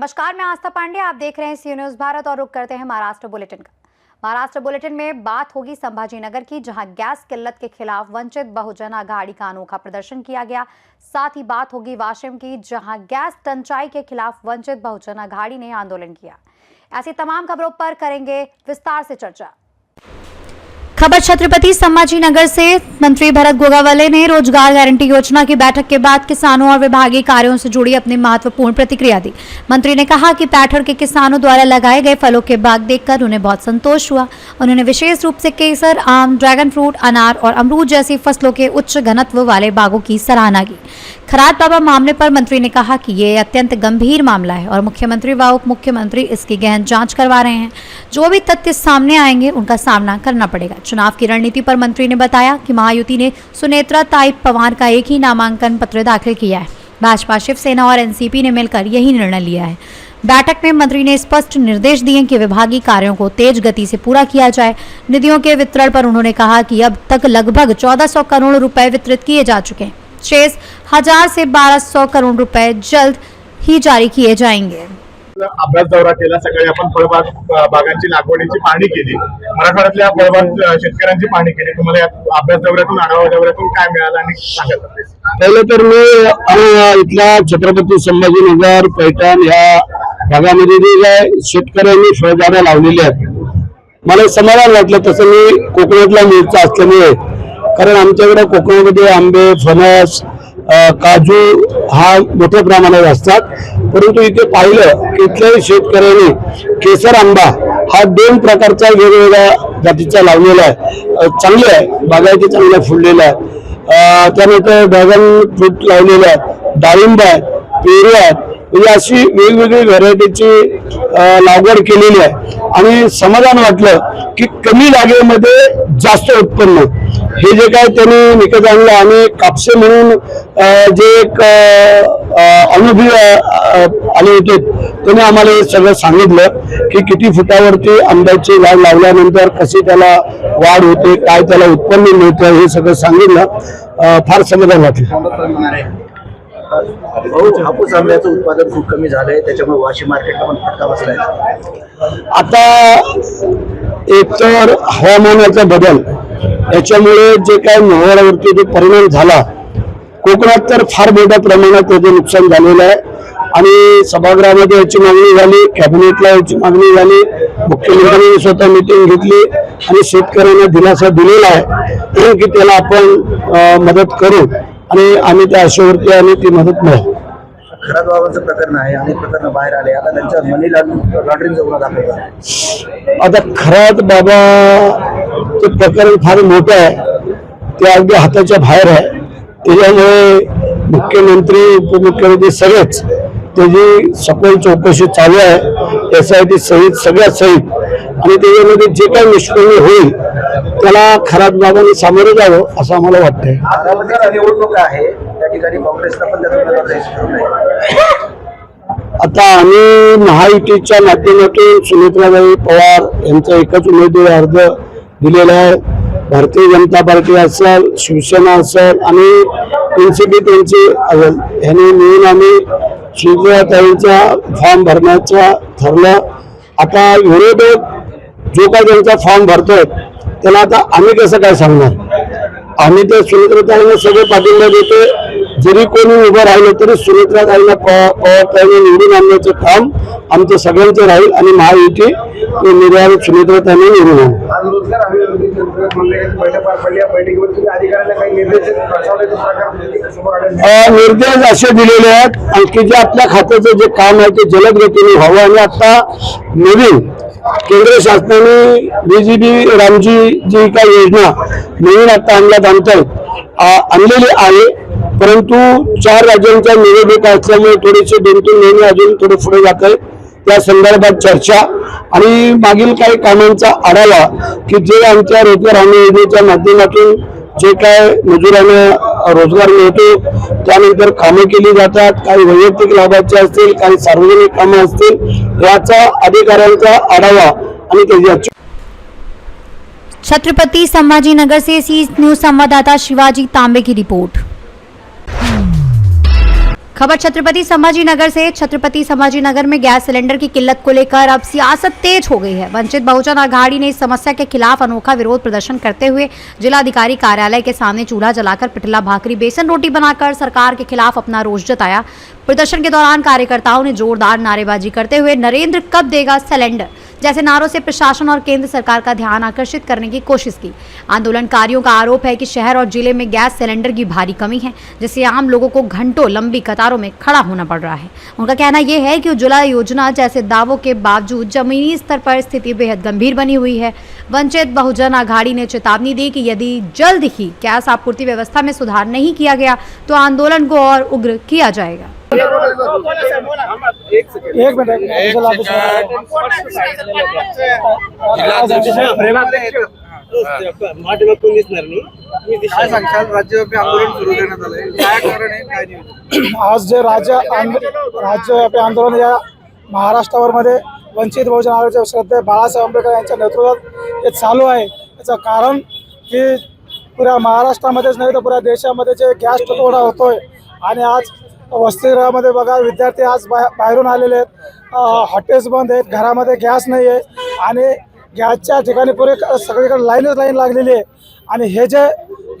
नमस्कार, मैं आस्था पांडे। आप देख रहे हैं सी न्यूज भारत और रुक करते हैं महाराष्ट्र बुलेटिन का। महाराष्ट्र बुलेटिन में बात होगी संभाजीनगर की, जहां गैस किल्लत के खिलाफ वंचित बहुजन आघाड़ी का अनोखा प्रदर्शन किया गया। साथ ही बात होगी वाशिम की, जहां गैस टंचाई के खिलाफ वंचित बहुजन आघाड़ी ने आंदोलन किया। ऐसी तमाम खबरों पर करेंगे विस्तार से चर्चा। खबर छत्रपति संभाजीनगर से। मंत्री भरत गोगावले ने रोजगार गारंटी योजना की बैठक के बाद किसानों और विभागीय कार्यों से जुड़ी अपनी महत्वपूर्ण प्रतिक्रिया दी। मंत्री ने कहा कि पैठर के किसानों द्वारा लगाए गए फलों के बाग देखकर उन्हें बहुत संतोष हुआ। उन्होंने विशेष रूप से केसर, आम, ड्रैगन फ्रूट, अनार और अमरूद जैसी फसलों के उच्च घनत्व वाले बागों की सराहना की। खरात बाबा मामले पर मंत्री ने कहा कि ये अत्यंत गंभीर मामला है और मुख्यमंत्री व उप मुख्यमंत्री इसकी गहन जांच करवा रहे हैं। जो भी तथ्य सामने आएंगे उनका सामना करना पड़ेगा। चुनाव की रणनीति पर मंत्री ने बताया कि महायुति ने सुनेत्रा ताई पवार का एक ही नामांकन पत्र दाखिल किया है। भाजपा, शिवसेना और एनसीपी ने मिलकर यही निर्णय लिया है। बैठक में मंत्री ने स्पष्ट निर्देश दिए कि विभागीय कार्यों को तेज गति से पूरा किया जाए। निधियों के वितरण पर उन्होंने कहा कि अब तक लगभग 1400 करोड़ रुपए वितरित किए जा चुके हैं। शेष 1000 से 1200 करोड़ रुपए जल्द ही जारी किए जाएंगे। अभ्यास दौरा केला। सकाळी आपण फळबाग बागांची लागवडीची पाहणी केली, मराठवाड्यातल्या फळबाग शेतकऱ्यांची पाहणी केली। तुम्हाला या अभ्यास दौऱ्यातून, आढावा दौऱ्यातून काय मिळालं आणि सांगा प्लीज। पहिले तर मी इथल्या छत्रपती संभाजीनगर, पैठण या भागामध्ये जे काय शेतकऱ्यांनी फळबागा लावलेल्या आहेत, मला समाधान वाटलं। तसं मी कोकणातला मूळचा असल्यामुळे, कारण आमच्याकडे कोकणामध्ये आंबे, फणस, काजू हा मोठ्या प्रमाणात असतात, परंतु इथे पाहिलं की इथल्या शेतकऱ्यांनी केसर आंबा हा 2 प्रकारचा वेगवेगळ्या जातीचा लावलेला आहे। चांगले आहे, बागायती चांगल्या फुललेला आहे। त्यानंतर ड्रॅगन फ्रूट लावलेला आहे, डाळिंब आहे, पेरू आहे, म्हणजे अशी वेगवेगळी व्हरायटीची लागवड केलेली आहे। आणि समाधान वाटलं की कमी जागेमध्ये जास्त उत्पन्न, हे जे काय त्यांनी विकत आणलं। आणि कापसे म्हणून जे एक अनुभवी आले होते, त्यांनी आम्हाला हे सगळं सांगितलं की किती फुटावरती आंब्याची झाड लावल्यानंतर कशी त्याला वाढ होते, काय त्याला उत्पन्न मिळतं, हे सगळं सांगितलं। फार समाधान वाटलं। हापूस आंब्याचं उत्पादन खूप कमी झालंय, त्याच्यामुळे वाशी मार्केटला पण फटका बसलाय। आता एकतर हवामानाचा बदल याच्यामुळे जे काय मोहरावरती जो परिणाम झाला, कोकणात तर फार मोठ्या प्रमाणात त्याचं नुकसान झालेलं आहे। आणि सभागृहामध्ये याची मागणी झाली, कॅबिनेटला याची मागणी झाली, मुख्यमंत्र्यांनी स्वतः मीटिंग घेतली आणि शेतकऱ्यांना दिलासा दिलेला आहे की त्याला आपण मदत करू आणि आम्ही त्या आशेवरती आणि ती मदत मिळेल। खरात बाबांचं प्रकरण आहे, अनेक प्रकरण बाहेर आले, आता त्यांच्या मनी लॉन्ड्रिंगचा गुन्हा दाखल झाला। आता खरात बाबाचं प्रकरण फार मोठं आहे, ते अगदी हाताच्या बाहेर आहे। त्याच्यामुळे मुख्यमंत्री, उपमुख्यमंत्री सगळेच त्याची सखोल चौकशी चालू आहे, SIT सहित, सगळ्या सहित। आणि त्याच्यामध्ये जे काही निष्पन्न होईल त्याला खरात बाबांनी सामोरं जावं असं आम्हाला वाटतंय। निवडणूक आहे, त्या ठिकाणी काँग्रेसला पण आता आम्ही महायुतीच्या माध्यमातून सुनेत्राबाई पवार यांचा एकच उमेदवारी अर्ज दिलेला आहे। भारतीय जनता पार्टी असेल, शिवसेना असेल आणि एनसीपी त्यांची असेल, ह्यांनी मिळून आम्ही सुनेत्राताईंचा फॉर्म भरण्याचा ठरलं। आता विरोधक जो काय त्यांचा फॉर्म भरतोय त्याला आता आम्ही कसं काय सांगणार? आम्ही तर सुनेत्राताईंना सगळे पाठिंबा देतोय। जरी कोणी उभं राहिलं तरी सुनेत्राताईंना पवारताईंना निवडून आणण्याचं काम आमचं सगळ्यांचं राहील आणि महायुती निर्णय सुनेत्राताईंना निवडून आणू। निर्देश असे दिलेले आहेत की जे आपल्या खात्याचं जे काम आहे ते जलद गतीने व्हावं। आणि आता नवीन केंद्र शासनाने BGB रामजी जी काही योजना नवीन आता अंमलात आणलेली आहे, परंतु 4 राज्यांच्या निवडणुका असल्यामुळे थोडेसे 2-3 महिने अजून थोडे पुढे जात आहे। त्या संदर्भात चर्चा आणि मागील काही कामांचा आढावा की जे आमच्या रोजगार हमी योजनेच्या माध्यमातून जे काय मजुरांना रोजगार मिळतो, त्यानंतर कामे केली जातात, काही वैयक्तिक लाभाचे असतील, काही सार्वजनिक कामं असतील, याचा अधिकाऱ्यांचा आढावा आणि त्याची। छत्रपति संभाजीनगर से सी न्यूज संवाददाता शिवाजी तांबे की रिपोर्ट। खबर छत्रपति संभाजीनगर से। छत्रपति संभाजीनगर में गैस सिलेंडर की किल्लत को लेकर अब सियासत तेज हो गई है। वंचित बहुजन अघाड़ी ने इस समस्या के खिलाफ अनोखा विरोध प्रदर्शन करते हुए जिलाधिकारी कार्यालय के सामने चूल्हा जलाकर पिठला भाकरी बेसन रोटी बनाकर सरकार के खिलाफ अपना रोष जताया। प्रदर्शन के दौरान कार्यकर्ताओं ने जोरदार नारेबाजी करते हुए नरेंद्र कब देगा सिलेंडर जैसे नारों से प्रशासन और केंद्र सरकार का ध्यान आकर्षित करने की कोशिश की। आंदोलनकारियों का आरोप है कि शहर और जिले में गैस सिलेंडर की भारी कमी है, जिससे आम लोगों को घंटों लंबी कतारों में खड़ा होना पड़ रहा है। उनका कहना यह है कि उज्ज्वला योजना जैसे दावों के बावजूद जमीनी स्तर पर स्थिति बेहद गंभीर बनी हुई है। वंचित बहुजन अघाड़ी ने चेतावनी दी कि यदि जल्द ही गैस आपूर्ति व्यवस्था में सुधार नहीं किया गया तो आंदोलन को और उग्र किया जाएगा। एक मिनिट काय सांगशाल? राज्यव्यापी आंदोलन सुरू करण्यात आलंय, काय कारण आहे, काय नाही? आज जे राज्यव्यापी आंदोलन या महाराष्ट्रामध्ये वंचित बहुजन आघाडीचे श्रद्धेय बाळासाहेब आंबेडकर यांच्या नेतृत्वात हे चालू आहे। याचं कारण की पुऱ्या महाराष्ट्रामध्येच नाही तर पुऱ्या देशामध्ये जे गॅस तुटवडा होतोय आणि आज वसतिगृहामध्ये बघा विद्यार्थी आज बाहेरून आलेले आहेत, हॉटेल्स बंद आहेत, घरामध्ये गॅस नाही आहे आणि गॅसच्या ठिकाणी पुरे सगळीकडे लाईन लागलेली आहे। आणि हे जे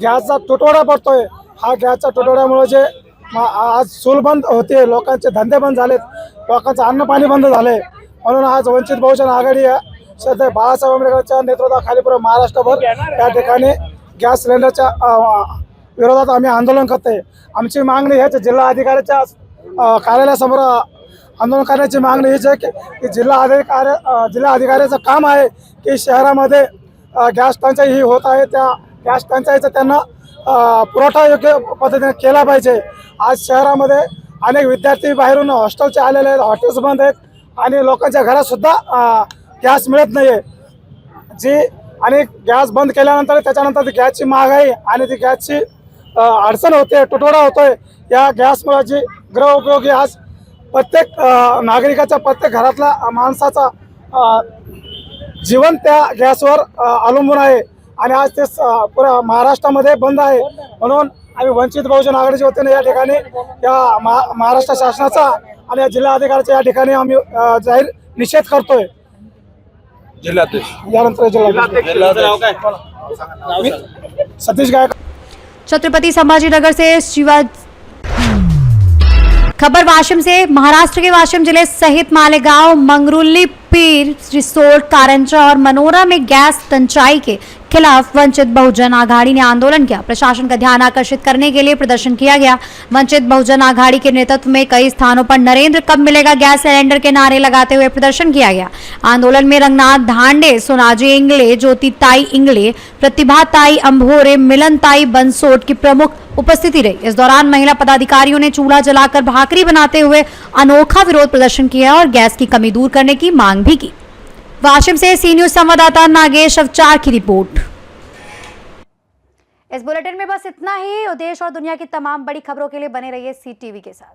गॅसचा तुटवडा पडतोय, हा गॅसच्या तुटवड्यामुळे जे आज चूल बंद होते, लोकांचे धंदे बंद झालेत, लोकांचं अन्न पाणी बंद झालंय। म्हणून आज वंचित बहुजन आघाडी या श्रद्धेय बाळासाहेब आंबेडकरच्या नेतृत्वाखाली पुरे महाराष्ट्रभर या ठिकाणी गॅस सिलेंडरच्या विरोधात आम्ही आंदोलन करतोय। आमची मागणी हीच जिल्हा अधिकाऱ्याच्या कार्यालयासमोर आंदोलन करण्याची मागणी हीच आहे की जिल्हा अधिकाऱ्याचं काम आहे की शहरामध्ये गॅस टंचाई ही होत आहे, त्या गॅस टंचाईचा त्यांना पुरवठा योग्य पद्धतीने केला पाहिजे। आज शहरामध्ये अनेक विद्यार्थी बाहेरून हॉस्टेलचे आलेले आहेत, हॉटेल्स बंद आहेत आणि लोकांच्या घरातसुद्धा गॅस मिळत नाही आहे। जी आणि गॅस बंद केल्यानंतर त्याच्यानंतर ती गॅसची महागाई आणि ती गॅसची अडचण होते, तुटवडा होतोय। या गॅसमुळे जी गृहोपयोगी आज प्रत्येक नागरिकाच्या, प्रत्येक घरातला माणसाचा जीवन त्या गॅसवर अवलंबून आहे आणि आज ते पुऱ्या महाराष्ट्रामध्ये बंद आहे। म्हणून आम्ही वंचित बहुजन आघाडीच्या वतीने या ठिकाणी या महाराष्ट्र शासनाचा आणि या जिल्हाधिकाऱ्याच्या या ठिकाणी आम्ही जाहीर निषेध करतोय। यानंतर सतीश गायक, छत्रपति संभाजीनगर से शिवा। खबर वाशिम से। महाराष्ट्र के वाशिम जिले सहित मालेगांव, मंगरुली, पीर रिसोर्ट, कारंजा और मनोरा में गैस टंचाई के खिलाफ वंचित बहुजन आघाड़ी ने आंदोलन किया। प्रशासन का ध्यान आकर्षित करने के लिए प्रदर्शन किया गया। वंचित बहुजन आघाड़ी के नेतृत्व में कई स्थानों पर नरेंद्र कब मिलेगा गैस सिलेंडर के नारे लगाते हुए प्रदर्शन किया गया। आंदोलन में रंगनाथ धांडे, सोनाजी इंगले, ज्योतिताई इंगले, प्रतिभाताई अंभोरे, मिलनताई बंसोट की प्रमुख उपस्थिति रही। इस दौरान महिला पदाधिकारियों ने चूल्हा जलाकर भाकरी बनाते हुए अनोखा विरोध प्रदर्शन किया और गैस की कमी दूर करने की मांग भी की। वाशिम से सी न्यूज संवाददाता नागेश अवचार की रिपोर्ट। इस बुलेटिन में बस इतना ही। देश और दुनिया की तमाम बड़ी खबरों के लिए बने रहिए सी टीवी के साथ।